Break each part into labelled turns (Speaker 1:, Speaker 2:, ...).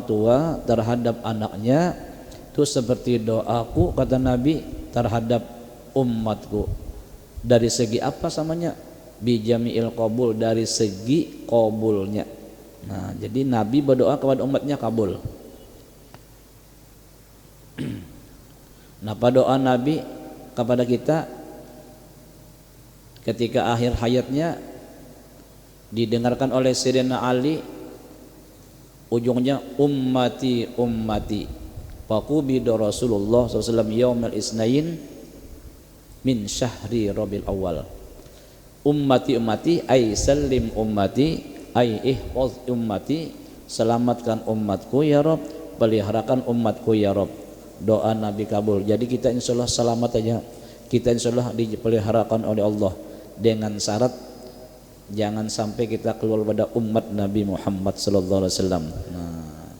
Speaker 1: tua terhadap anaknya itu seperti doaku, kata Nabi, terhadap umatku. Dari segi apa samanya? Bijami'il qabul, dari segi qabulnya. Nah, jadi Nabi berdoa kepada umatnya kabul. Nah, pada doa Nabi kepada kita ketika akhir hayatnya didengarkan oleh Sayyidina Ali, ujungnya ummati ummati faqubida Rasulullah SAW yaumil isnain min syahri Rabiul Awal. Ummati ummati ay sallim ummati ay ihfaz ummati, selamatkan umatku ya Rabb, peliharakan umatku ya Rabb. Doa Nabi kabul. Jadi kita insyaallah selamat aja, kita insyaallah dipeliharakan oleh Allah, dengan syarat jangan sampai kita keluar pada umat Nabi Muhammad sallallahu alaihi wasallam. Nah,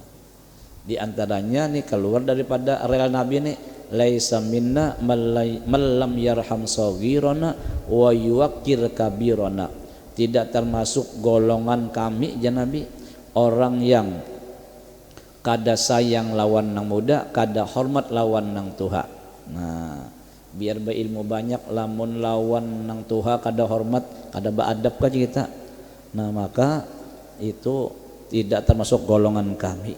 Speaker 1: di antaranya nih keluar daripada rel Nabi nih, laisa minna man lam yarham saghirana wa yuwaqqir kabirana. Tidak termasuk golongan kami ya Nabi orang yang kada sayang lawan nang muda, kada hormat lawan nang tuha. Nah, biar berilmu banyak lamun lawan nang tuha kada hormat, kada beadab ka kita. Nah, maka itu tidak termasuk golongan kami.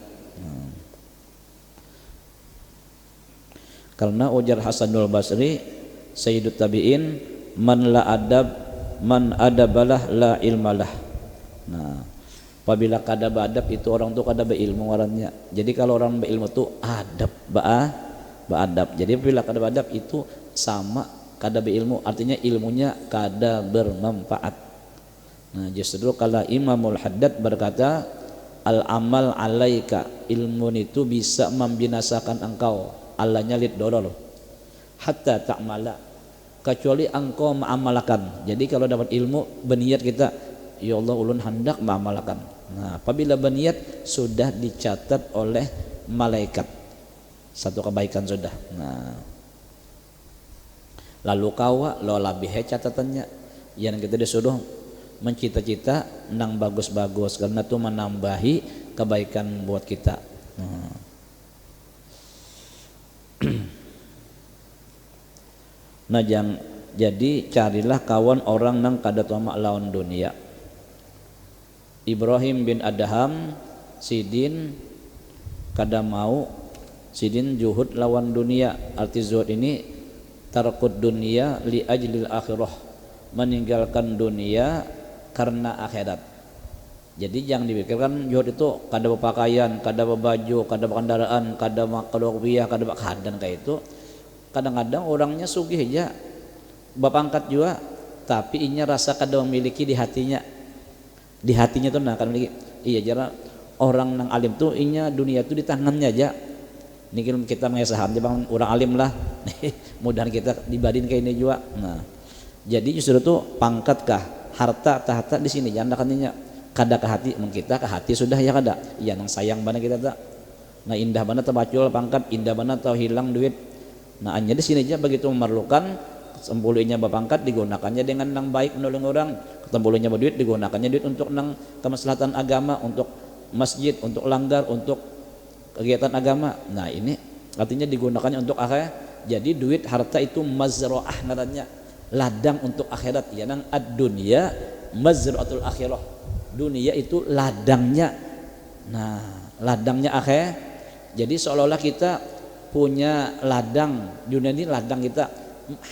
Speaker 1: Karena ujar Hasanul Basri, Sayyidut Tabi'in, man la adab man adabalah la ilmalah. Nah, apabila kada beadab itu orang tuh kada beilmu warannya. Jadi kalau orang beilmu tuh adab, beadab. Jadi apabila kada beadab itu sama kada beilmu, artinya ilmunya kada bermanfaat. Nah, justru kalau Imamul Haddad berkata, al amal alaika, ilmu itu bisa membinasakan engkau. Allahnya lid dolol hatta ta'mala, kecuali engkau mengamalkan. Jadi kalau dapat ilmu berniat kita, ya Allah ulun hendak mengamalkan. Nah, apabila berniat sudah dicatat oleh malaikat, satu kebaikan sudah. Nah, lalu kawa lo lebih catatannya yang kita disuruh mencita-cita nang bagus-bagus, karena itu menambahi kebaikan buat kita. Nah, jadi carilah kawan orang nang kada tamak lawan dunia. Ibrahim bin Adham sidin kada mau, sidin juhud lawan dunia. Arti zuhud ini tarkud dunia li ajlil akhirah, meninggalkan dunia karena akhirat. Jadi jangan dipikirkan juhud itu kada berpakaian, kada berbaju, kada berkendaraan, kada makan rupiah, kada bakadan kayak itu. Kadang-kadang orangnya sugih aja, bapangkat juga, tapi inya rasa kada memiliki di hatinya. Di hatinya tuh nah kan memiliki. Iya, jara orang nang alim tuh inya dunia tuh di tangannya aja. Niki kita mengesaham dia bang orang alim lah. Mudahan kita dibadin kayak ini juga. Nah, jadi justru tuh pangkatkah, harta tahta di sini jangan katanya kada ke hati, kita ke hati sudah ya kada. Iya nang sayang bana kita tak. Nah, indah bana terbacul pangkat, indah bana tau hilang duit. Nah, hanya di sini aja begitu memerlukan, sempuluhnya bapangkat digunakannya dengan nang baik menolong orang, ketempuluhnya berduit digunakannya duit untuk nang kemaslahatan agama, untuk masjid, untuk langgar, untuk kegiatan agama. Nah, ini artinya digunakannya untuk akhirat. Jadi duit harta itu mazra'ah namanya, ladang untuk akhirat. Ya nang ad-dunya mazra'atul akhirah. Dunia itu ladangnya. Nah, ladangnya akhirat. Jadi seolah-olah kita punya ladang, dunia ini ladang kita,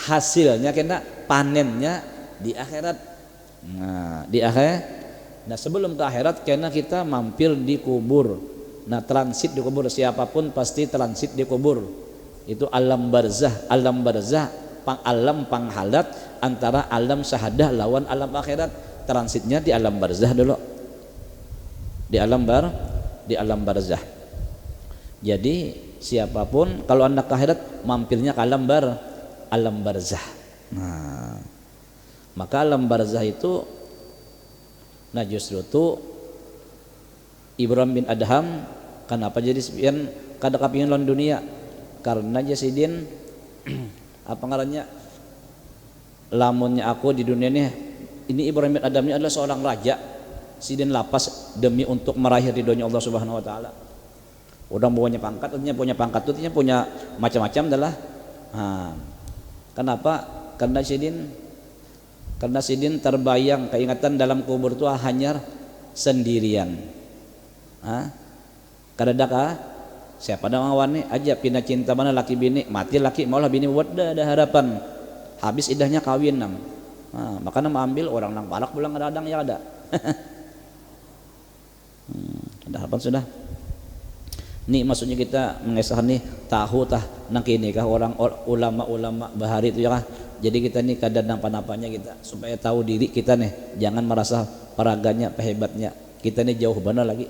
Speaker 1: hasilnya kena panennya di akhirat. Nah, di akhirat. Nah, sebelum ke akhirat kena kita mampir di kubur. Nah, transit di kubur, siapapun pasti transit di kubur. Itu alam barzah, alam panghalat antara alam syahadah lawan alam akhirat. Transitnya di alam barzah dulu. Di alam barzah. Jadi siapapun kalau anda ke akhirat mampirnya ke alam barzah. Nah, maka alam barzah itu, nah justru itu Ibrahim bin Adham kenapa jadi sepian kada kapingin lawan dunia, karena jasidin apa ngarannya, lamunnya aku di dunia ini Ibrahim bin Adham ini adalah seorang raja, sidin lapas demi untuk meraih ridhonya Allah Subhanahu wa taala. Orang punya pangkat itu artinya punya macam-macam adalah. Kenapa? Karena sidin terbayang keingatan dalam kubur itu hanya sendirian. Kadang-kadang siapa nama wani aja pindah cinta mana laki bini mati laki maulah bini buat ada harapan habis idahnya kawin maka nama ambil orang nang balak pulang radang ya ada. Ada harapan sudah. Nih maksudnya kita mengesah nih tahu nang kini kah orang ulama bahari itu ya kah. Jadi kita nih kadang nampan-nampannya kita supaya tahu diri kita nih, jangan merasa paraganya hebatnya. Kita nih jauh benar lagi.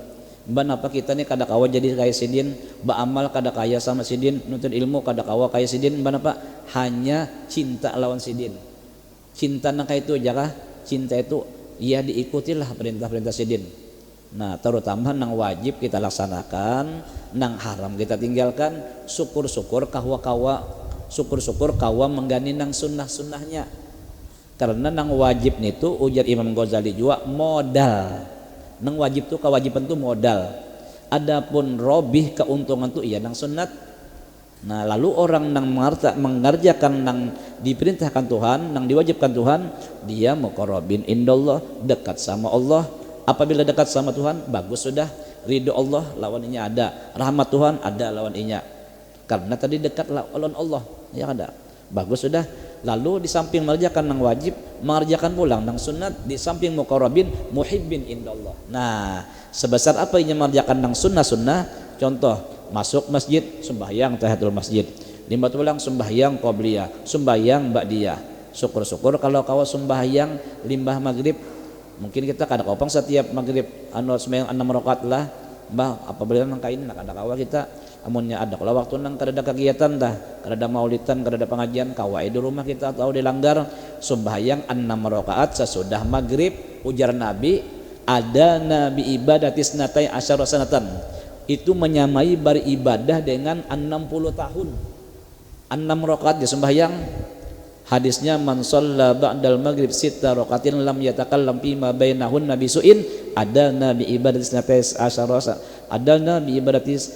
Speaker 1: Ban apa kita nih kada kawa jadi kaya sidin, ba amal kada kaya sama sidin, nuntut ilmu kada kawa kaya sidin, ban apa? Hanya cinta lawan sidin. Cinta nang kaya itu aja kah? Cinta itu ya diikutilah perintah-perintah sidin. Nah, terutama nang wajib kita laksanakan, nang haram kita tinggalkan, syukur-syukur kawa menggani nang sunnah-sunnahnya. Karena nang wajib itu ujar Imam Ghazali juga modal. Nang wajib tuh kewajiban tuh modal. Adapun robih keuntungan tuh iya nang sunnat. Nah, lalu orang nang mengerjakan nang diperintahkan Tuhan, nang diwajibkan Tuhan, dia muqarrabin indallah, dekat sama Allah. Apabila dekat sama Tuhan, bagus sudah. Ridho Allah lawannya ada, rahmat Tuhan ada lawannya. Karena tadi dekat lawan Allah, ya ada. Bagus sudah. Lalu di samping mengerjakan nang wajib, mengerjakan pulang nang sunat, di samping muqarrabin muhibbin indallah. Nah, sebesar apa yang mengerjakan nang sunnah-sunnah, contoh masuk masjid sembahyang tahiyatul masjid, lima pulang sembahyang qabliyah, sembahyang ba'diyah. Syukur-syukur kalau kau sembahyang limbah maghrib, mungkin kita kada kopang setiap maghrib sembahyang 6 rakaat lah. Mbah apabila nang kain nak ada kawa kita amunnya ada kalau waktu nang kada ada kegiatan kada ada maulidan kada ada pengajian kawai di rumah kita atau dilanggar sembahyang 6 rakaat sesudah maghrib. Ujar Nabi ada nabi ibadatis natai asyara sanatan, itu menyamai beribadah dengan 60 tahun. 6 rakaat dia sembahyang. Hadisnya man shalla ba'dal maghrib 6 rakaatin lam yatakallam fi ma bainahunna bisuin ada nabi ibadatis natai asyara nabi ibadatis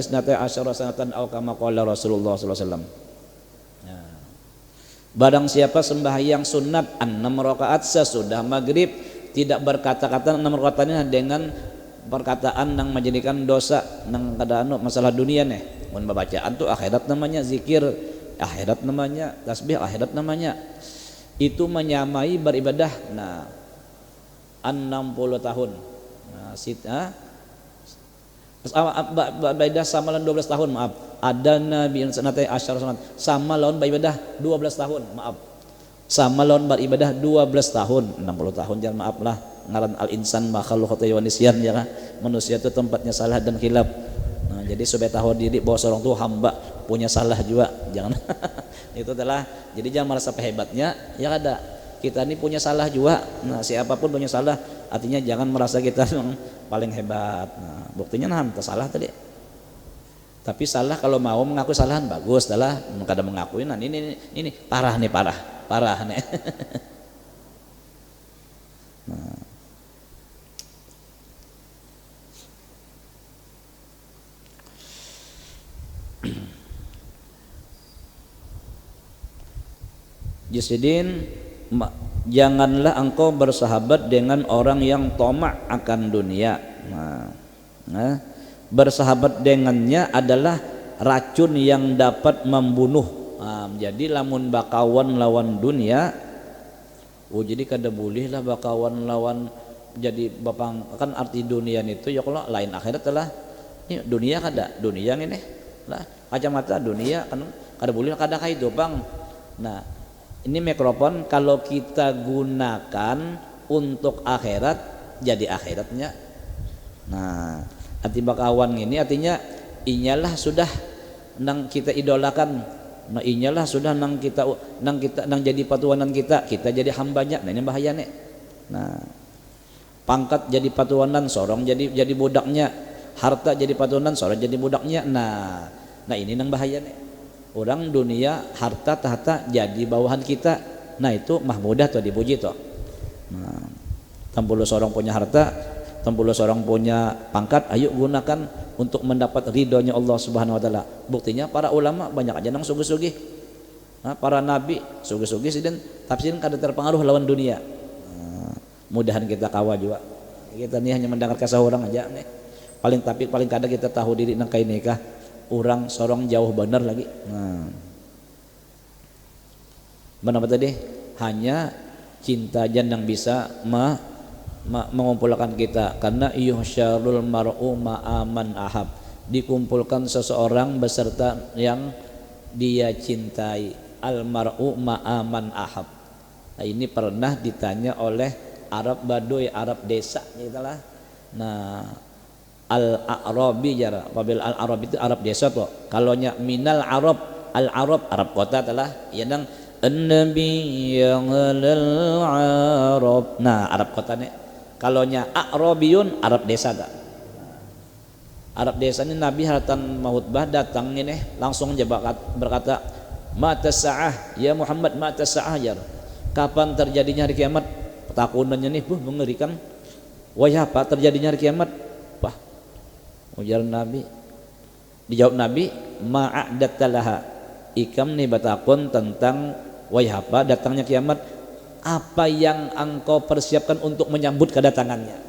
Speaker 1: natai asyara sanatan atau kama qala Rasulullah sallallahu alaihi wasallam. Barang siapa sembahyang sunat 6 rakaat sesudah maghrib tidak berkata-kata 6 rakaatnya dengan perkataan yang menjadikan dosa nang kada masalah dunia nih. Mun bacaan tuh akhirat namanya zikir, akhirat namanya tasbih, akhirat namanya itu menyamai beribadah 60 tahun. Beribadah sama lawan 12 tahun, maaf. Ada nabi sanatai asyara sanat sama lawan beribadah 12 tahun, maaf. Sama lawan beribadah 12 tahun, 60 tahun jangan maaf lah. Ngaran al-insan makhluk khata wa nisyan ya kan. Manusia itu tempatnya salah dan khilaf. Nah, jadi supaya tahu diri bahwa seorang itu hamba punya salah juga, jangan itu adalah jadi jangan merasa hebatnya ya ada kita ini punya salah juga. Nah, siapapun punya salah, artinya jangan merasa kita yang paling hebat. Nah, buktinya kita salah tadi. Tapi salah kalau mau mengaku kesalahan bagus, adalah kadang mengakui nah ini parah nih. Nah. Jasidin, janganlah engkau bersahabat dengan orang yang tomak akan dunia. Bersahabat dengannya adalah racun yang dapat membunuh. Jadi lamun bakawan lawan dunia, jadi kada boleh lah bakawan lawan jadi bapang kan arti dunia itu ya kalau lain akhirat lah. Ini dunia kada, dunia ini lah kacamata dunia kan kada boleh kada kai dopang. Nah, ini mikrofon kalau kita gunakan untuk akhirat jadi akhiratnya. Nah, arti bakawan ini artinya inyalah sudah nang kita idolakan. Nah, inyalah sudah nang jadi patuanan kita jadi hambanya. Nah, ini bahaya nih. Nah, pangkat jadi patuanan, sorong jadi budaknya, harta jadi patuanan, sorong jadi budaknya. Nah ini nang bahaya nih. Orang dunia harta tahta jadi bawahan kita. Nah itu mah mudah tuh dipuji tuh. Nah, tampulu seorang punya harta tempuluh seorang punya pangkat, ayo gunakan untuk mendapat ridhonya Allah Subhanahu wa taala. Buktinya para ulama banyak aja nang sugih-sugih. Nah, para nabi sugih-sugih sidin tafsirin kada terpengaruh lawan dunia. Nah, mudahan kita kawa juga. Kita nih hanya mendengar kasah orang aja nih. Paling kada kita tahu diri nang kain nikah. Orang sorong jauh benar lagi. Nah. Menapa tadi? Hanya cinta aja yang bisa mengumpulkan kita, karena yuhsyarul mar'u ma'aman ahab, dikumpulkan seseorang beserta yang dia cintai. Al mar'u ma'aman ahab. Nah, ini pernah ditanya oleh Arab Baduy, Arab desa gitulah. Nah, al-Arabi jara, apabila al-Arab itu Arab desa tuh. Kalaunya minal Arab, al-Arab Arab kota telah ya nang an-nabi yang al-Arab. Nah, Arab kota nih. Kalaunya Arabiyun Arab desa tak. Arab desa ini Nabi haratan mahutbah datang ini langsung aja berkata, mata sa'ah ya Muhammad, mata sa'ah ya. Kapan terjadinya hari kiamat? Takunannya nih mengerikan. Wahai apa terjadinya hari kiamat? Wah, ujar Nabi. Dijawab Nabi, ma'adattalaha. Ikam nih batakun tentang wahai apa datangnya kiamat. Apa yang engkau persiapkan untuk menyambut kedatangannya?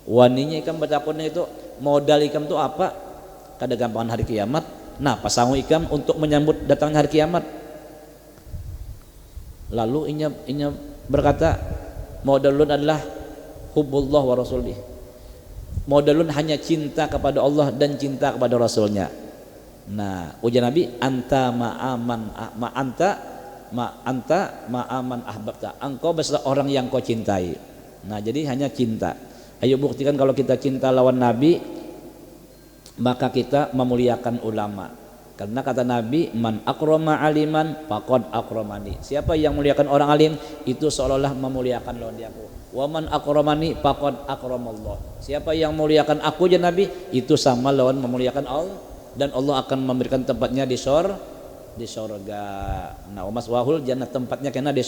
Speaker 1: Waninya ikam batakunnya itu modal ikam itu apa? Kada gampangan hari kiamat. Nah, pasangu ikam untuk menyambut datangnya hari kiamat. Lalu inya berkata, modalun adalah hubbullah wa rasulih. Modalun hanya cinta kepada Allah dan cinta kepada Rasulnya. Nah, ujar Nabi, anta ma'aman ahbabta, engkau beserta orang yang kau cintai. Nah, jadi hanya cinta. Ayo buktikan kalau kita cinta lawan Nabi, maka kita memuliakan ulama. Karena kata Nabi, man akrama aliman faqad akramani. Siapa yang memuliakan orang alim itu seolah-olah memuliakan lawan diaku. Wa man akramani faqad akramallah. Siapa yang memuliakan aku ya Nabi, itu sama lawan memuliakan Allah, dan Allah akan memberikan tempatnya di sorga. Nah, umas wahul jannah, tempatnya kena di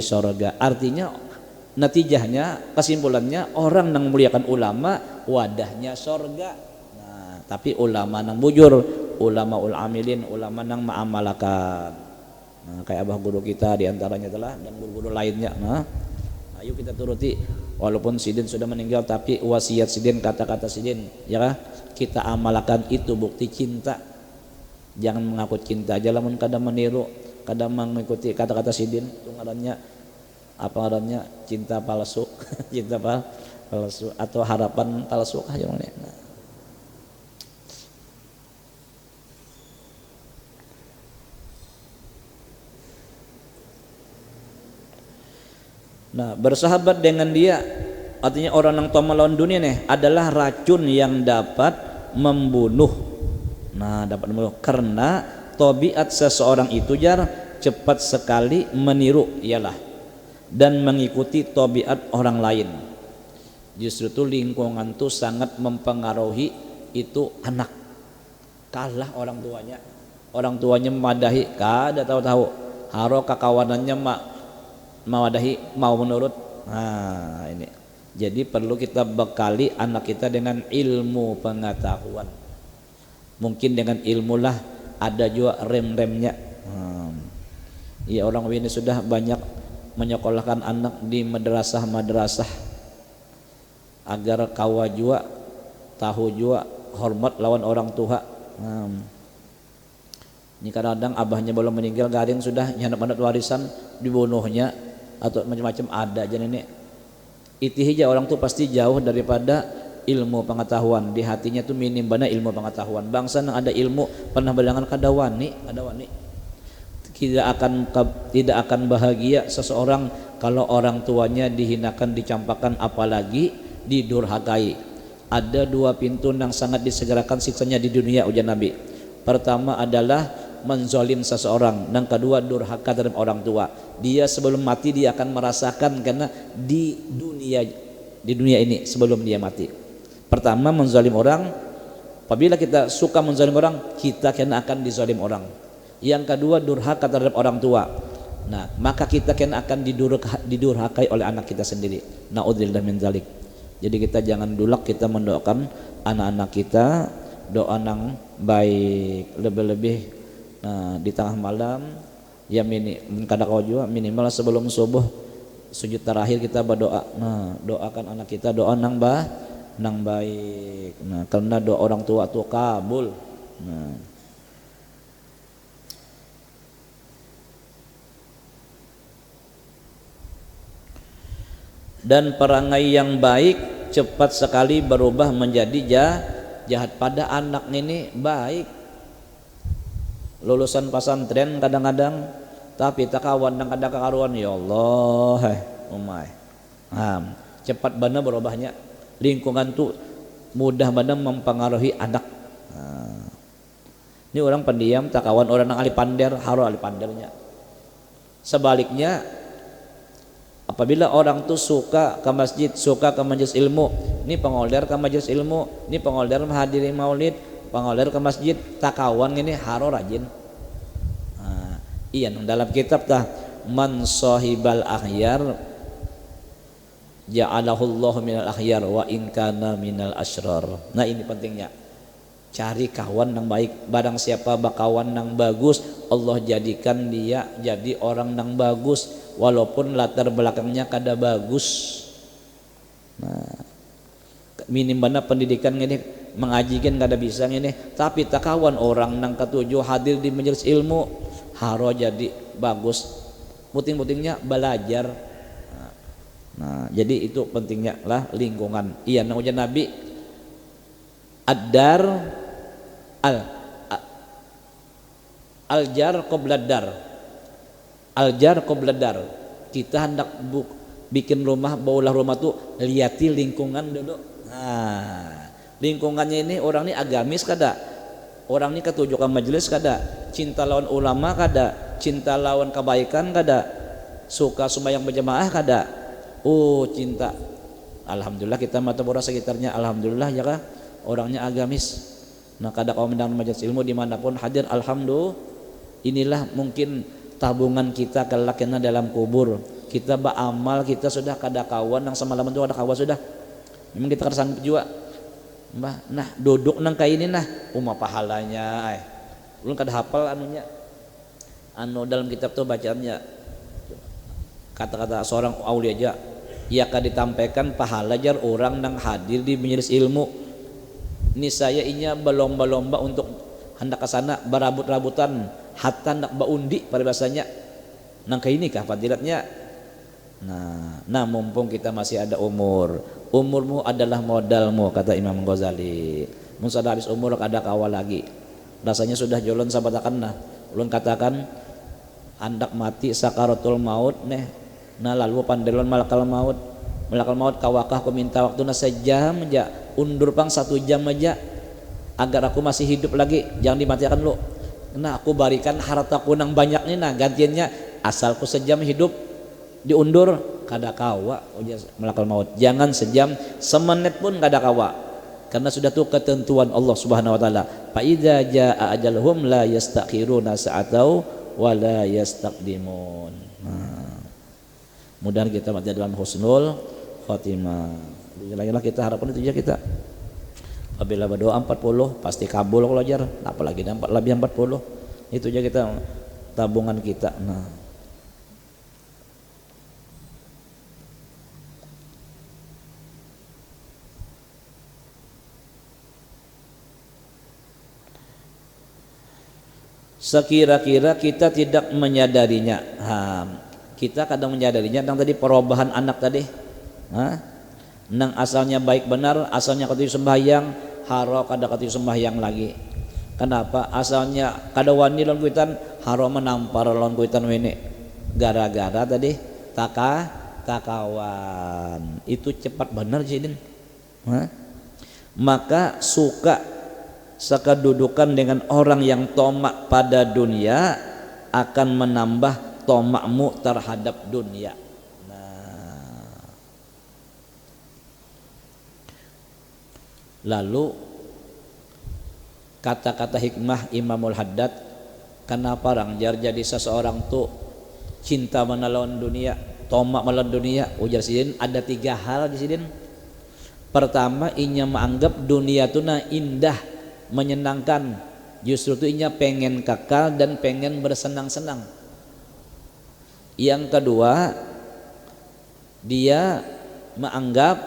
Speaker 1: sorga. Artinya natijahnya, kesimpulannya, orang yang memuliakan ulama wadahnya sorga. Nah, tapi ulama nang bujur, ulama ul amilin, ulama nang ma'amalakan. Nah, kayak abah guru kita diantaranya telah, dan guru-guru lainnya. Nah, ayo kita turuti. Walaupun sidin sudah meninggal, tapi wasiat sidin, kata-kata sidin, ya kita amalkan, itu bukti cinta. Jangan mengaku cinta aja lamun kadang meniru, kadang mengikuti kata-kata sidin, itu ngarannya apa ngarannya cinta palsu. Cinta palsu atau harapan palsu aja namanya. Nah, bersahabat dengan dia artinya orang yang tahu melawan dunia nih adalah racun yang dapat membunuh. Nah, dapat membunuh karena tabiat seseorang itu jar cepat sekali meniru ialah dan mengikuti tabiat orang lain. Justru itu lingkungan tuh sangat mempengaruhi itu anak. Kalah orang tuanya memadahi kada tahu-tahu, haro kakawanannya mawadahi mau menurut. Nah, ini jadi perlu kita bekali anak kita dengan ilmu pengetahuan. Mungkin dengan ilmu lah ada juga rem-remnya. Ya, orang ini sudah banyak menyekolahkan anak di madrasah agar kawa juga tahu juga hormat lawan orang tua. Ini kadang-kadang abahnya belum meninggal, garing sudah nyanap-nyanap warisan dibunuhnya atau macam-macam ada aja nenek. Itihija orang tuh pasti jauh daripada ilmu pengetahuan. Di hatinya tuh minim bana ilmu pengetahuan. Bangsa yang ada ilmu pernah berdangan kada wani tidak akan bahagia seseorang kalau orang tuanya dihinakan, dicampakan, apalagi didurhakai. Ada dua pintu yang sangat disegerakan siksanya di dunia ujar Nabi. Pertama adalah menzolim seseorang, dan kedua durhaka terhadap orang tua. Dia sebelum mati dia akan merasakan karena di dunia ini sebelum dia mati. Pertama menzalim orang, apabila kita suka menzalim orang, kita akan dizalim orang. Yang kedua durhaka terhadap orang tua. Nah, maka kita akan didurhakai oleh anak kita sendiri. Naudzubillah min dzalik. Jadi kita jangan dulak kita mendoakan anak-anak kita doa nang baik, lebih-lebih di tengah malam ya minimal sebelum subuh sujud terakhir kita berdoa. Doakan anak kita doa nang baik. Karena doa orang tua tuh kabul. Dan perangai yang baik cepat sekali berubah menjadi jahat. Pada anak ini baik, lulusan pesantren kadang-kadang tapi tak kawan dan kadang karuan, ya Allah umay cepat benar berubahnya. Lingkungan tuh mudah benar mempengaruhi anak. Ini orang pendiam tak kawan orang yang alipander haro alipandernya. Sebaliknya apabila orang tuh suka ke masjid, suka ke majelis ilmu, ini pengolder ke majelis ilmu, ini pengolder menghadiri maulid, pengolder ke masjid, tak kawan ini haro rajin. Iya, dalam kitab tah man sahibal akhyar ja'alahullahu minal akhyar wa in kana minal asyrar. Nah ini pentingnya, cari kawan yang baik. Barang siapa bakawan yang bagus, Allah jadikan dia jadi orang yang bagus walaupun latar belakangnya kada bagus. Minim mana pendidikan ini mengajikan kada bisa ini, tapi tak kawan orang yang ketujuh hadir di majelis ilmu haro jadi bagus. Puting-putingnya belajar. Jadi itu pentingnya lah lingkungan. Iya, namanya Nabi ad-dar al-jar qobladar. Al-jar qobladar. Kita hendak bikin rumah, baulah rumah tuh liati lingkungan dulu. Lingkungannya ini orang ini agamis kada, orang ini ketujukan majelis kada, cinta lawan ulama kada, cinta lawan kebaikan kada, suka sembahyang berjamaah kada. Cinta. Alhamdulillah kita mata borak sekitarnya, alhamdulillah ya kah orangnya agamis. Kada kau mendengar majelis ilmu dimanapun hadir, alhamdulillah. Inilah mungkin tabungan kita kelak kena dalam kubur. Kita beramal, kita sudah kada kawan yang semalam itu ada kawan sudah. Memang kita kada sanggup juga. Nah duduk nang kayak ini pahalanya. Ulun kada hafal anunya. Dalam kitab tuh bacaannya kata-kata seorang aulia aja. Ia akan ditampaikan pahala jar orang nang hadir di majelis ilmu. Ini saya inya berlomba-lomba untuk hendak ke sana berabut-rabutan hatta hendak baundi pada bahasanya. Nang kayak ini kah fadilatnya? Nah mumpung kita masih ada umurmu adalah modalmu kata Imam Ghazali. Mun sudah habis umur kada kawal lagi. Rasanya sudah jolon sabatakan ulun katakan hendak mati sakaratul maut lalu pandelon malakal maut kawakah aku minta waktu sejam aja, undur pang 1 jam aja agar aku masih hidup lagi, jangan dimatikan lu. Aku barikan hartaku nang banyak nih gantiannya asalku sejam hidup diundur kada kawa malakal maut. Jangan sejam, semenit pun kada kawa, karena sudah tuh ketentuan Allah Subhanahu wa taala. Fa idza jaa ajaluhum la yastakhiruna sa'atau wa la yastaqdimun. Mudah kita mati dalam husnul khotimah. Lagi-lagi kita harapkan itu aja kita. Apabila berdoa 40 pasti kabul kalau ajar, apalagi lebih 40. Itu aja kita tabungan kita. Sekira-kira kita tidak menyadarinya. Kita kadang menyadarinya tentang tadi perubahan anak tadi. Nang asalnya baik benar, asalnya ketujuh sembahyang, haro kada ketujuh sembahyang lagi. Kenapa? Asalnya kada wani lawan kuitan, haro menampar lawan kuitan wene. Gara-gara tadi takawan. Itu cepat benar jidin. Maka suka sekedudukan dengan orang yang tomak pada dunia akan menambah tomakmu terhadap dunia. Lalu kata-kata hikmah Imamul Haddad, kenapa rangjar jadi seseorang tuh cinta melawan dunia, tomak melawan dunia? Ujar sidin ada 3 hal di sidin. Pertama inya menganggap dunia tuna indah, menyenangkan, justru itu inya pengen kekal dan pengen bersenang-senang. Yang kedua, dia menganggap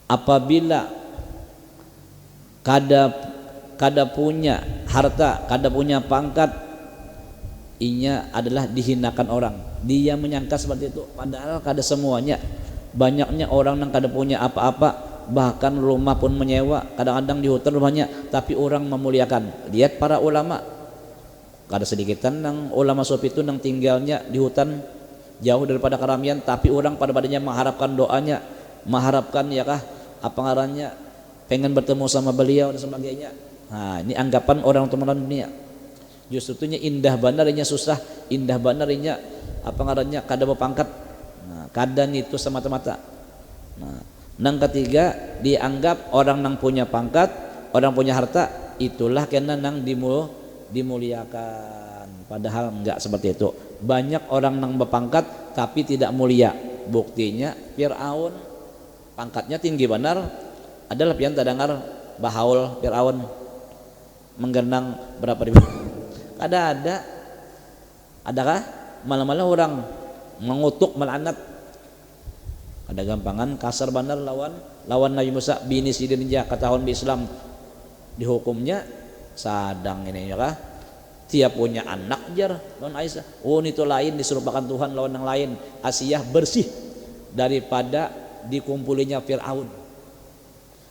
Speaker 1: apabila kada punya harta, kada punya pangkat, inya adalah dihinakan orang. Dia menyangka seperti itu, padahal kada semuanya. Banyaknya orang yang kada punya apa-apa, bahkan rumah pun menyewa, kadang-kadang di hutan rumahnya, tapi orang memuliakan. Lihat para ulama, kada sedikitan nang ulama sufi itu nang tinggalnya di hutan jauh daripada keramaian, tapi orang pada badannya mengharapkan doanya, mengharapkan ya kah apa ngarannya, pengen bertemu sama beliau dan sebagainya. Nah, ini anggapan orang teman dunia. Justru itunya indah banarinya susah, indah banarinya apa ngarannya kada berpangkat. Nah, kada itu semata-mata. Nah, nang ketiga dianggap orang nang punya pangkat, orang punya harta, itulah kena nang dimuliakan. Padahal enggak seperti itu. Banyak orang nang berpangkat tapi tidak mulia. Buktinya Fir'aun pangkatnya tinggi benar, adalah pian tadangar bahaul Fir'aun menggenang berapa ribu. Ada adakah malah-malah orang mengutuk melanat, ada gampangan kasar benar lawan Nabi Musa bini sidin ja katahun bi Islam dihukumnya sadang ini ya kah tiap punya anak jar lawan Aisyah. Oh itu lain diserupakan Tuhan lawan yang lain. Asiyah bersih daripada dikumpulinya Fir'aun.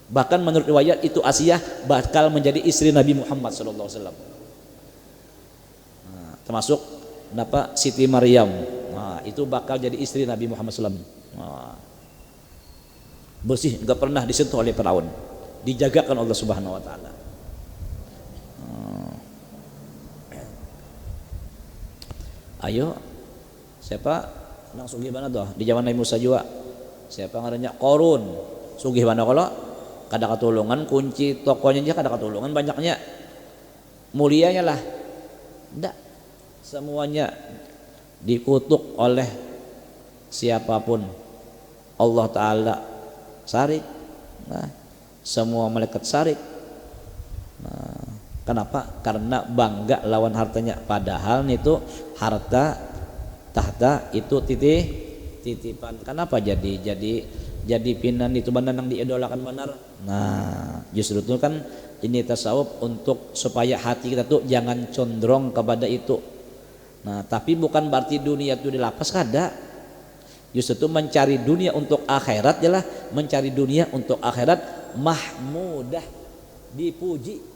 Speaker 1: Bahkan menurut riwayat itu Asiyah bakal menjadi istri Nabi Muhammad SAW. Nah, termasuk napa Siti Maryam. Nah, itu bakal jadi istri Nabi Muhammad SAW. Nah, bersih, enggak pernah disentuh oleh Fir'aun. Dijagakan Allah Subhanahu wa taala. Ayo siapa nang sugih mana tuh di zaman Nabi Musa juga, siapa ngarannya Korun sugih mana kalau kada katulungan kunci tokonya aja kada katulungan banyaknya mulianya lah ndak, semuanya dikutuk oleh siapapun Allah Ta'ala sarik. Nah, semua malaikat sarik. Nah, kenapa? Karena bangga lawan hartanya, padahal itu harta tahta itu titipan. Kenapa jadi pinan itu benar yang diidolakan benar. Nah, justru itu kan ini tasawuf untuk supaya hati kita tuh jangan condong kepada itu. Nah, tapi bukan berarti dunia itu dilapas kada. Justru itu mencari dunia untuk akhirat jelah mencari dunia untuk akhirat mahmudah, dipuji.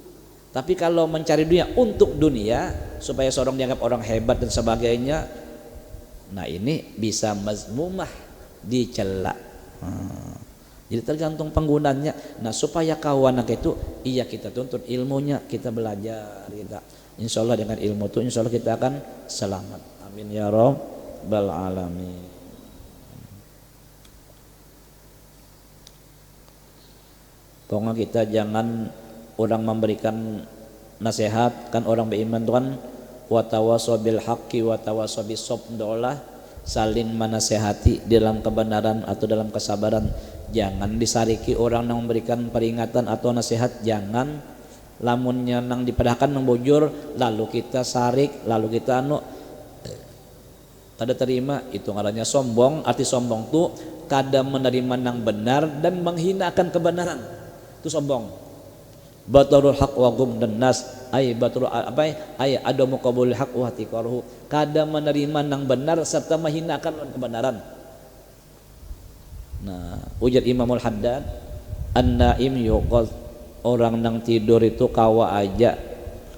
Speaker 1: Tapi kalau mencari dunia untuk dunia supaya seorang dianggap orang hebat dan sebagainya, nah ini bisa mazmumah, dicela. Jadi tergantung penggunanya. Nah supaya kawan itu iya kita tuntut ilmunya, kita belajar kita. Insya Allah dengan ilmu itu insya Allah kita akan selamat. Amin ya rabbal alamin. Pokoknya kita jangan orang memberikan nasihat kan orang beriman itu kan watawasaw bil haqqi watawasaw bis sabr, saling menasehati dalam kebenaran atau dalam kesabaran. Jangan disariki orang yang memberikan peringatan atau nasihat, jangan lamunnya nang dipadahkan nang bujur lalu kita sarik lalu kita kada terima, itu ngarannya sombong. Arti sombong tuh kada menerima nang benar dan menghinakan kebenaran, itu sombong. Batarul haq wa gumdan nas ay batarul ay adamu qabul haq wa tiqaruhu, kada menerima nang benar serta menghinakan kebenaran. Nah, ujar Imamul Haddad an-naim yuqaz, orang nang tidur itu kawa aja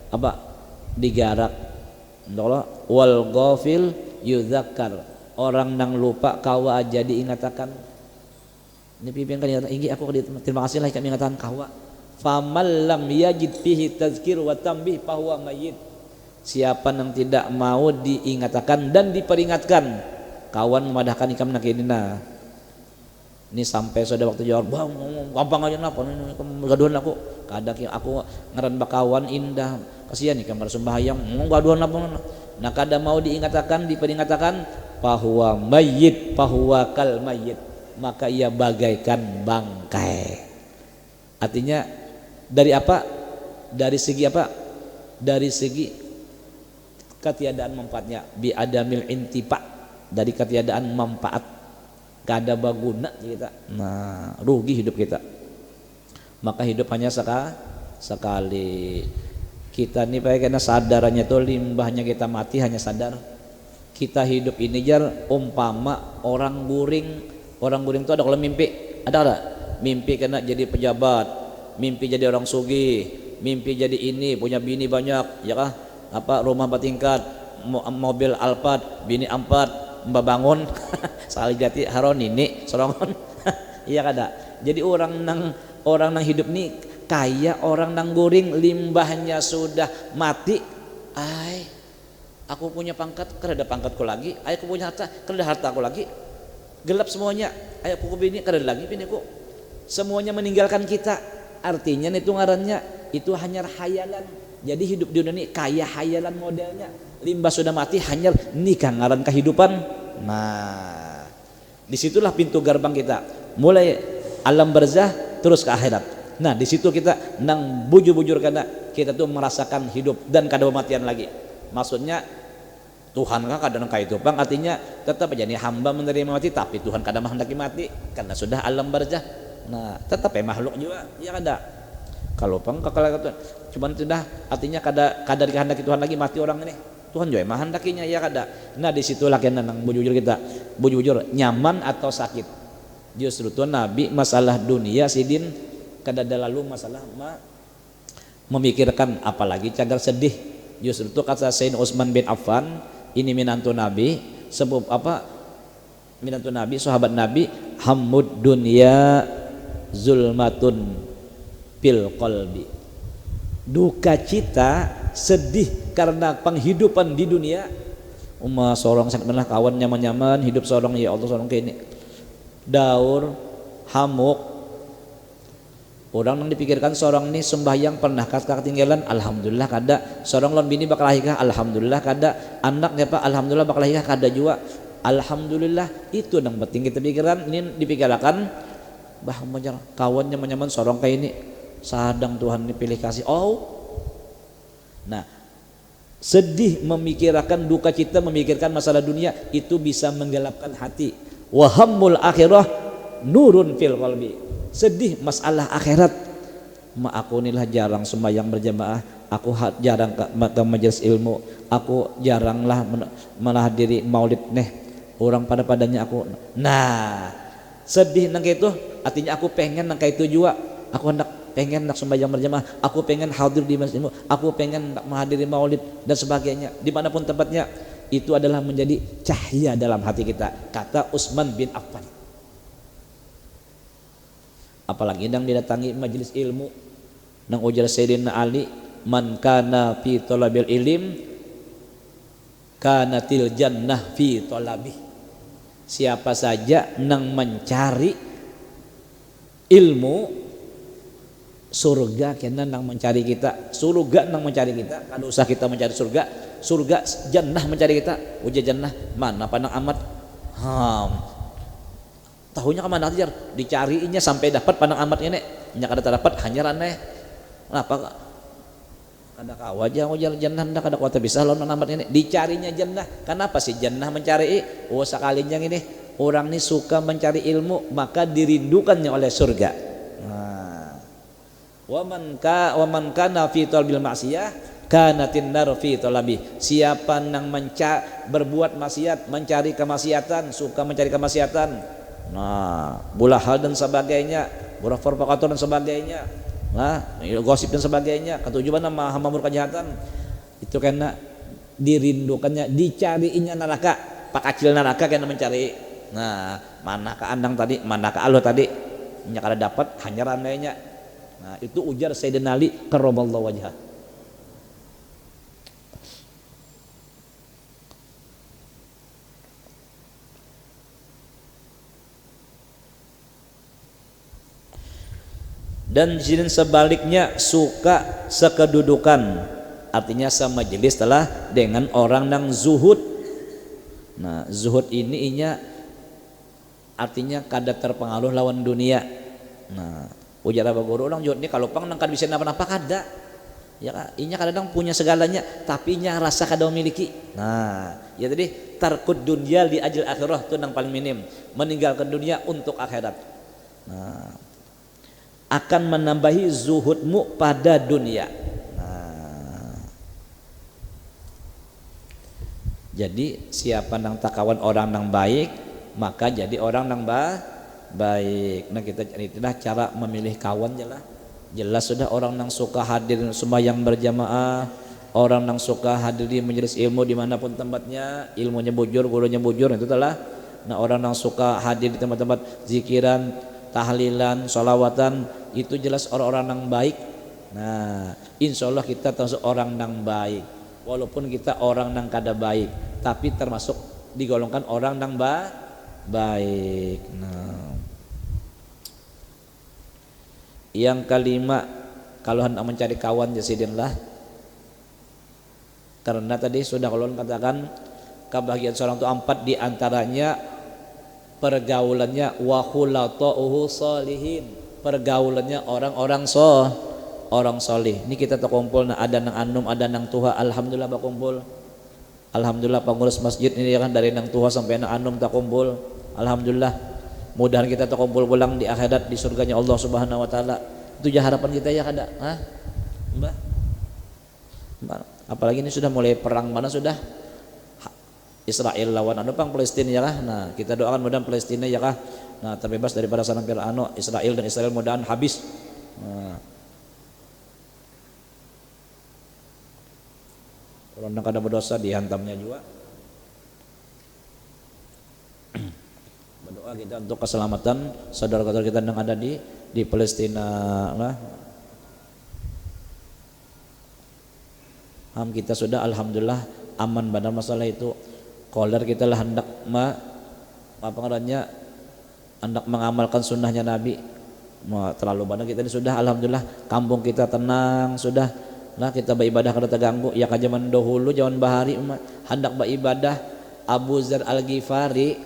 Speaker 1: apa digarak. Wal ghafil yuzakkar, orang nang lupa kawa aja diingatakan. Ini pimpin kan inggi aku terima kasih lah kami ingatan kawa. Faman lam yajid fihi tazkir wa tambih fahuwa mayyit, siapa yang tidak mau diingatkan dan diperingatkan, kawan memadahkan ikam nak ini sampai sudah waktu jawab bang gampang aja napa gaduhan aku kadang aku ngaran bakawan indah kasihan ikam harus sembahyang gaduhan napa. Nah kada mau diingatkan diperingatkan fahuwa mayyit fahuwa kal mayyit, maka ia bagaikan bangkai. Artinya dari apa? Dari segi apa? Dari segi ketiadaan manfaatnya, bi adamil intifa, dari ketiadaan manfaat, kada baguna kita. Nah, rugi hidup kita. Maka hidup hanya sekali. Kita nih kayaknya sadarannya tuh limbahnya kita mati hanya sadar. Kita hidup ini jar umpama orang guring itu ada kalau mimpi, ada mimpi kena jadi pejabat, mimpi jadi orang sugih, mimpi jadi ini punya bini banyak, ya kah? Apa rumah bertingkat, mobil Alphard, bini 4, mbak bangun, sekali jati haron ini sorongon, iya kada. Jadi orang nang hidup nih kayak orang nang guring, limbahnya sudah mati. Aku punya pangkat, kada ada pangkatku lagi. Aku punya harta, kada ada hartaku lagi. Gelap semuanya. Aku bini, kada ada lagi biniku. Semuanya meninggalkan kita. Artinya itu ngarannya itu hanya hayalan. Jadi hidup di dunia ini kayak hayalan modelnya. Limbah sudah mati, hanya nikah ngaran kehidupan. Nah, disitulah pintu gerbang kita. Mulai alam barzah terus ke akhirat. Nah, disitu kita nang bujur-bujur karena kita tuh merasakan hidup dan kada kematian lagi. Maksudnya Tuhan kan kadang kayak itu bang, artinya tetap jadi hamba menerima mati, tapi Tuhan kadang menghendaki mati karena sudah alam barzah. Nah, tetap makhluk juga, ya kada. Kalau bang kalau cuman sudah artinya kada dikehendaki Tuhan lagi mati orang ini. Tuhan juga menghendakinya, ya kada. Nah, disitulah kita nang bujur kita, bujur nyaman atau sakit. Justru tuh Nabi masalah dunia sidin kada ada lalu masalah memikirkan, apalagi cagar sedih. Justru itu kata Sayyidina Utsman bin Affan, ini minantu Nabi, sebab apa? Minantu Nabi, sahabat Nabi, hammud dunya zulmatun fil qalbi. Duka cita, sedih karena penghidupan di dunia. Sorong sangat benar kawan nyaman-nyaman, hidup sorong, ya Allah sorong kayak ini. Daur, hamuk, orang yang dipikirkan seorang ini sembahyang pernah ketinggalan, alhamdulillah kada. Seorang lon bini bakal lahir, alhamdulillah kada. Anaknya apa, alhamdulillah bakal lahir, kada juga, alhamdulillah. Itu yang penting kita pikiran. Ini dipikirkan bah menjar kawannya menyaman seorang kayak ini, sadang Tuhan dipilih kasih. Nah, sedih memikirkan duka cita, memikirkan masalah dunia, itu bisa menggelapkan hati. Wahammul akhirah nurun fil qalbi. Sedih masalah akhirat. Aku inilah jarang sembahyang berjamaah, aku jarang ke majelis ilmu, aku jaranglah menghadiri maulid orang padanya aku. Nah, sedih nang itu artinya aku pengen nang itu juga. Aku pengen nak sembahyang berjamaah, aku pengen hadir di majelis ilmu, aku pengen nak menghadiri maulid dan sebagainya. Dimanapun tempatnya, itu adalah menjadi cahaya dalam hati kita, kata Utsman bin Affan. Apalagi yang didatangi majelis ilmu, nang ujar Sayyidina Ali, man kana fi talabil ilim kanatil jannah fi talabi. Siapa saja nang mencari ilmu, surga kena nang mencari kita, surga nang mencari kita. Kalau usah kita mencari surga jannah mencari kita. Ujar jannah mana pandang amat. Tahunya kemana aja, dicariinnya sampai dapat pandang amatnya nek, nyak ada dapat hanya raneh. Kenapa? Kada kau aja ujar jannah, kada kuat bisa lawan amatnya nek, dicarinya jannah. Kenapa sih jannah mencari? Sekalinya ini orang ini suka mencari ilmu, maka dirindukannya oleh surga. Wa man kana fi talbil ma'siyah kanatin nar fi talabi. Siapa nang berbuat maksiat, mencari kemaksiatan, suka mencari kemaksiatan, bola hal dan sebagainya, bola provokator dan sebagainya, gosip dan sebagainya, ketujuan nama hamur kejahatan, itu karena dirindukannya, dicariinnya neraka, pak kecil neraka karena mencari. Nah, mana ke andang tadi, mana ke aloh tadi, nya kada dapat hanya randainya. Nah, itu ujar Sayyidina Ali karramallahu wajhah. Dan jin sebaliknya suka sekedudukan, artinya sama jenis telah dengan orang yang zuhud Nah, zuhud ini artinya kada terpengaruh lawan dunia. Nah, ujar Abah Guru orang zuhud ini kalau pang nang kada bisa napa-napa kada. Ya inya kadang punya segalanya tapi inya rasa kada memiliki. Nah, ya tadi tarkud dunya li ajil akhirah itu yang paling minim, meninggalkan dunia untuk akhirat. Nah, akan menambahi zuhudmu pada dunia. Nah, jadi siapa nang takawan orang nang baik maka jadi orang nang baik. Nah, kita itulah cara memilih kawan jelas sudah orang nang suka hadir sembahyang berjamaah, orang nang suka hadir di majelis ilmu dimanapun tempatnya, ilmunya bujur, gurunya bujur, itu telah. Nah, orang nang suka hadir di tempat-tempat zikiran, tahlilan, sholawatan, itu jelas orang-orang nang baik. Nah, insya Allah kita termasuk orang nang baik, walaupun kita orang nang kada baik, tapi termasuk digolongkan orang nang baik. Nah, yang kelima, kalau hendak mencari kawan jasidinlah, karena tadi sudah kalau katakan kebahagiaan seorang itu 4, diantaranya pergaulannya wa khulatuhu sholihin, pergaulannya orang-orang orang solih. Ini kita terkumpul, nah ada nang anum, ada nang tuha, alhamdulillah berkumpul. Alhamdulillah pengurus masjid ini kan dari nang tuha sampai nang anum tak kumpul. Alhamdulillah. Mudahan kita terkumpul pulang di akhirat di surganya Allah Subhanahu wa taala. Itu ya harapan kita ya kada? Mbak. Apalagi ini sudah mulai perang mana sudah Israel lawan pang Palestina ya kah? Nah, kita doakan mudahan Palestina ya kah? Nah, terbebas daripada sarang Israel dan Israel mudahan habis. Nah, orang yang kada berdosa dihantamnya juga. Berdoa kita untuk keselamatan saudara-saudara kita yang ada di Palestina lah. Kita sudah alhamdulillah aman pada masalah itu. Koler kita lah hendak hendak mengamalkan sunnahnya Nabi. Terlalu banyak kita ini sudah alhamdulillah kampung kita tenang sudah. Nah, kita beribadah kada terganggu. Ya ka zaman dahulu zaman bahari hendak beribadah Abu Dzar Al-Ghifari.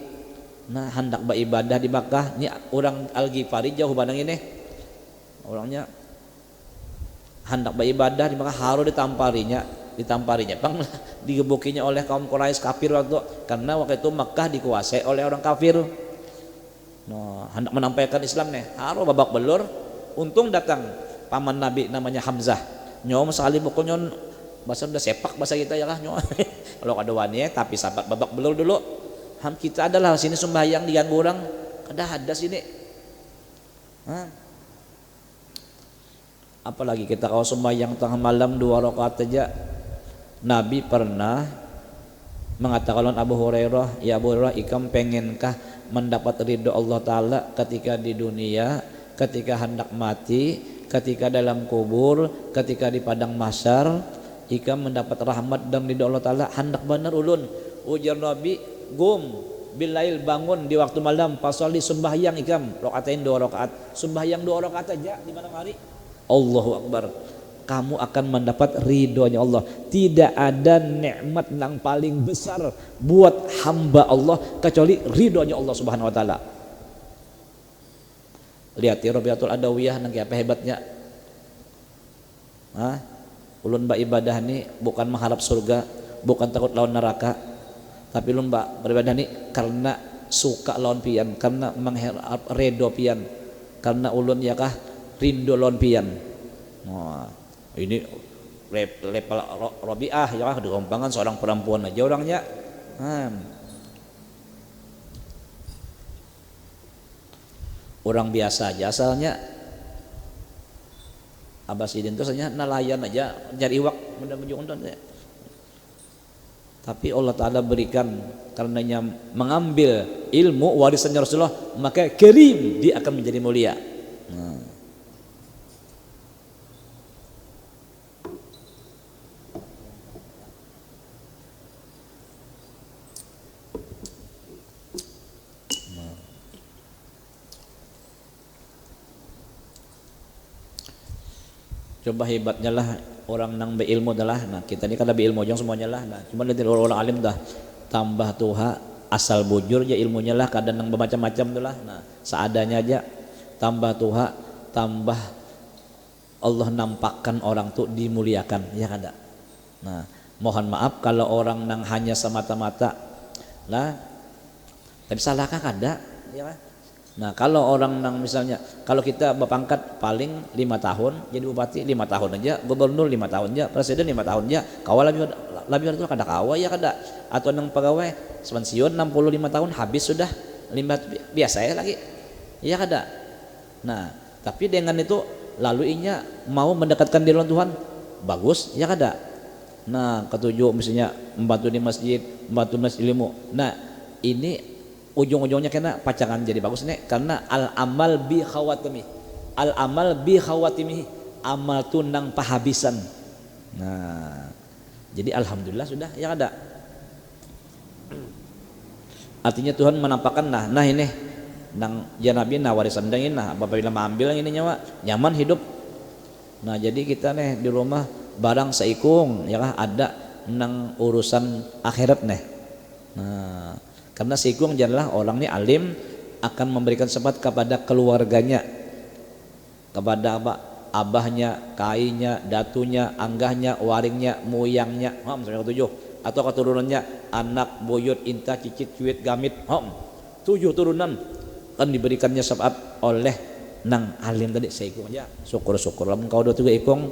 Speaker 1: Nah, hendak beribadah di Makkah. Ini orang Al-Ghifari jauh bandang ini. Orangnya hendak beribadah di Makkah harus ditamparinya bang digebukinya oleh kaum Quraisy kafir karena waktu itu Makkah dikuasai oleh orang kafir. Nah, hendak menampilkan Islam nih harus babak belur. Untung datang paman Nabi namanya Hamzah. Nyom salim pokoknya bahasa udah sepak bahasa kita ya lah nyom. Kalau ada wani tapi sahabat babak belur dulu. Kita adalah sini sembahyang diganggu orang kada ada sini. Apalagi kita kalau sembahyang tengah malam 2 rakaat aja. Nabi pernah mengatakan Abu Hurairah, ya Abu Hurairah, ikam pengenkah mendapat ridho Allah Ta'ala ketika di dunia, ketika hendak mati, ketika dalam kubur, ketika di padang mahsyar, ikam mendapat rahmat dan ridho Allah Ta'ala. Hendak benar ulun. Ujar Nabi, gum bilail bangun di waktu malam, pasali sembahyang ikam rakaatain 2 rakaat, sembahyang 2 rakaat aja di malam hari. Allahu Akbar. Kamu akan mendapat ridhonya Allah. Tidak ada nikmat yang paling besar buat hamba Allah kecuali ridhonya Allah Subhanahu wa taala. Lihat ya Rabiatul Adawiyah nang apa hebatnya. Ulun ibadah ni bukan mengharap surga, bukan takut lawan neraka, tapi ulun beribadah ni karena suka lawan pian, karena mengharap ridho pian, karena ulun ya kah rindu lawan pian. Ini level Rabi'ah ya dikompangan seorang perempuan aja orangnya. Orang biasa aja asalnya. Abah Sidin itu saja nelayan aja cari iwak mudah-mudahan. Tapi Allah Ta'ala berikan karenanya mengambil ilmu warisannya Rasulullah, maka karim dia akan menjadi mulia. Coba hebatnya lah orang nang berilmu adalah, nah kita ini kada beilmu jong semuanya lah, nah cuma lihat orang alim dah tambah tuha asal bujur aja ilmunya lah, kadang yang bermacam-macam tuh lah. Nah seadanya aja, tambah tuha tambah Allah nampakkan orang tuh dimuliakan ya kada. Nah mohon maaf kalau orang nang hanya semata-mata lah tapi salahkah kada ya kan. Nah kalau orang nang misalnya kalau kita berpangkat paling 5 tahun jadi bupati 5 tahun aja, gubernur 5 tahun aja, presiden 5 tahun aja, kawal lebih itu kada kawal ya kada. Atau nang pegawai pensiun 65 tahun habis sudah biasa ya lagi ya kada. Nah tapi dengan itu lalu inya mau mendekatkan diri dengan Tuhan bagus ya kada. Nah ketujuh misalnya membantu di masjid, membantu masjid ilmu. Nah ini ujung-ujungnya kena pacangan jadi bagus nih karena al amal bi khawatimi, al amal bi khawatimi, amal tuh nang pahabisan. Nah jadi alhamdulillah sudah ya ada. Artinya Tuhan menampakkan nah ini nang ya Nabi nah warisan dangin nah apabila mengambil ini nyawa nyaman hidup. Nah jadi kita nih di rumah barang seikung ya kah ada nang urusan akhirat nih. Nah karena seikung adalah orang ini alim akan memberikan sempat kepada keluarganya, kepada apa abahnya, kainya, datunya, anggahnya, waringnya, muyangnya, sampai ketujuh atau keturunannya anak, buyut, inta, cicit, cuit, gamit, 7 turunan kan diberikannya syafaat oleh nang alim tadi seikung aja. Syukur-syukur lamun kau do tuh ikung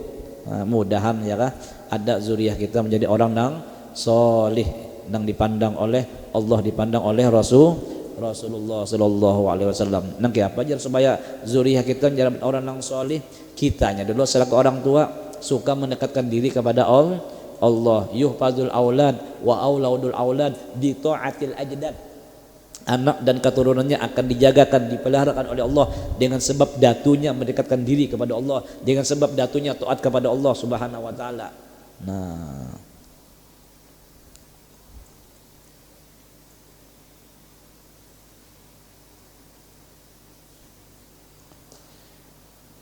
Speaker 1: mudahan ya kah ada zuriat kita menjadi orang nang solih nang dipandang oleh Allah, dipandang oleh Rasulullah sallallahu alaihi wasallam. Nang apa aja supaya zuriat kita menjadi orang nang solih, kitanya dulu selaku orang tua suka mendekatkan diri kepada Allah. Yuhfazul aulad wa auladul aulad bi taatil ajdad. Anak dan keturunannya akan dijagakan, dipeliharakan oleh Allah dengan sebab datunya mendekatkan diri kepada Allah, dengan sebab datunya taat kepada Allah Subhanahu wa taala. Nah,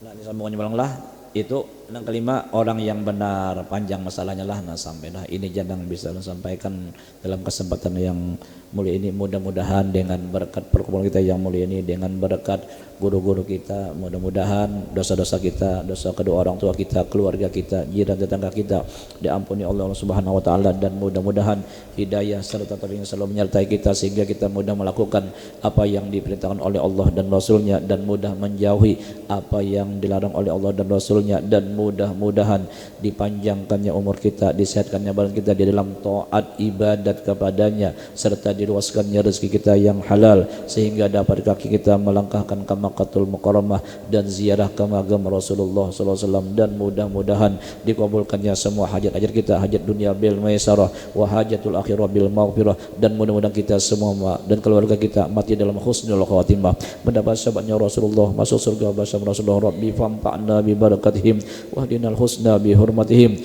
Speaker 1: disambungannya baranglah itu yang kelima orang yang benar, panjang masalahnya lah. Nah sampai dah ini jangan bisa sampaikan dalam kesempatan yang mulia ini. Mudah-mudahan dengan berkat perkumpulan kita yang mulia ini, dengan berkat guru-guru kita, mudah-mudahan dosa-dosa kita, dosa kedua orang tua kita, keluarga kita, jiran tetangga kita diampuni Allah Subhanahu wa taala, dan mudah-mudahan hidayah serta taufik selalu menyertai kita sehingga kita mudah melakukan apa yang diperintahkan oleh Allah dan Rasulnya, dan mudah menjauhi apa yang dilarang oleh Allah dan Rasulnya, dan mudah-mudahan dipanjangkannya umur kita, disehatkannya badan kita di dalam taat ibadat kepadanya, serta diluaskannya rezeki kita yang halal sehingga dapat kaki kita melangkahkan ke Makkahul Mukarramah dan ziarah ke makam Rasulullah sallallahu alaihi wasallam, dan mudah-mudahan dikabulkannya semua hajat-hajat kita, hajat dunia bil maisarah wa hajatul akhirah bil maghfirah, dan mudah-mudahan kita semua dan keluarga kita mati dalam husnul khatimah, mendapat syafaatnya Rasulullah, masuk surga bersama Rasulullah. Rabbi famfa'na bi barakatihim wahdinal husna bi hurmatihim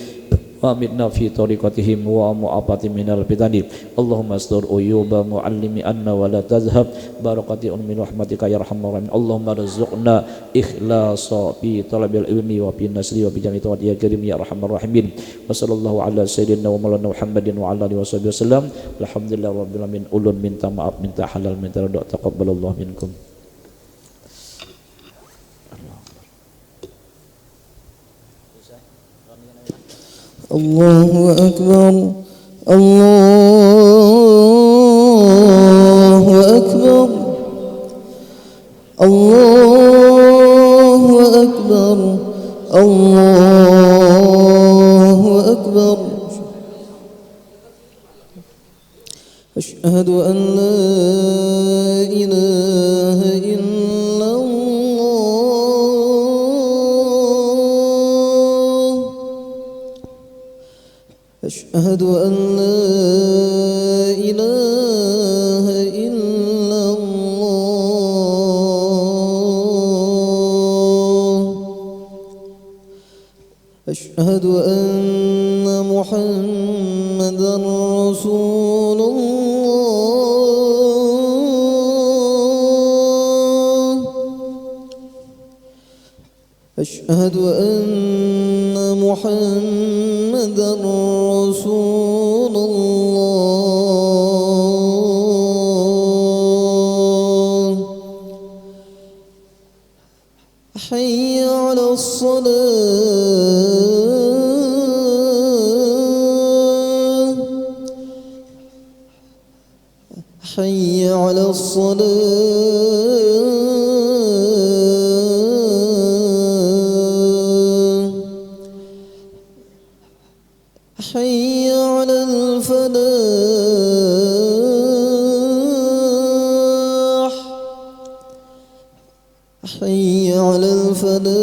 Speaker 1: wa amitna fi tariqatihim wa mu'afati minal fitani. Allahumma astur uyuba muallimi anna wa la tazhab barakati min rahmatika ya arhamar rahimin. Allahumma rizqna ikhlasa fi talabil ilmi wa fi nasri wa bi jami' tawati ya karim ya arhamar rahimin. Wa sallallahu ala sayyidina wa maulana Muhammadin wa ala alihi washabihi wasallam. Alhamdulillah rabbil alamin. Ulun minta maaf, minta halal, minta ridha, taqabbalallahu minkum.
Speaker 2: Allahu Akbar, Allahu Akbar, Allahu Akbar, Allahu Akbar. Asyhadu an la ilaha illallah. أشهد أن لا إله إلا الله. أشهد أن محمدا رسول الله. أشهد أن محمدا رسول الله. حي على الصلاة حي على الصلاة حي على الفلاح حي على الفلاح